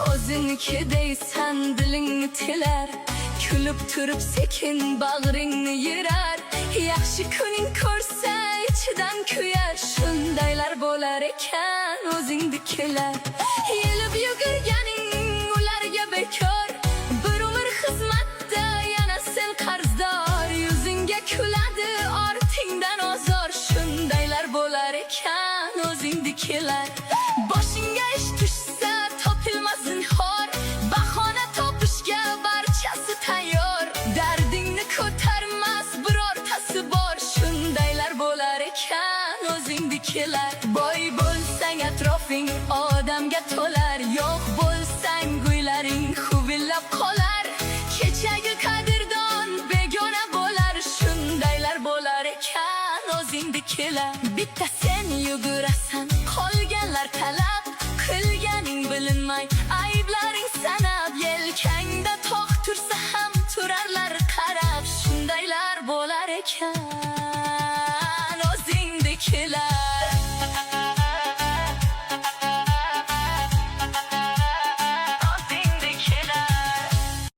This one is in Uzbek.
O'ziniki deysan dilingni tilar, kulib turib sekin bag'ringni yirar. Yaxshi kuning ko'rsa ichidan kuyar, shundaylar bo'lar ekan o'zingnikilar. Yelib yugurganing ularga bekor, bir umr xizmatda yana sen qarzdor. Yuzingga kuladi ortingdan ozor, shundaylar bo'lar ekan o'zingnikilar. Boshingga ish tushsa topilmas zinhor, bahona topishga barchasi tayyor. Dardingni ko'tarmas birortasi bor, shundaylar bo'lar ekan o'zingnikilar. Boy bo'lsang atrofing odamga to'lar, yo'q bo'lsang guylaring huvillab qolar. Kechagi qadrdon begona bo'lar, shundaylar bo'lar ekan o'zingnikilar. Bitta sen yugurasan, qolganlar talab, qilganing bilinmay ayblaring sanab. Yelkangda tog' tursa ham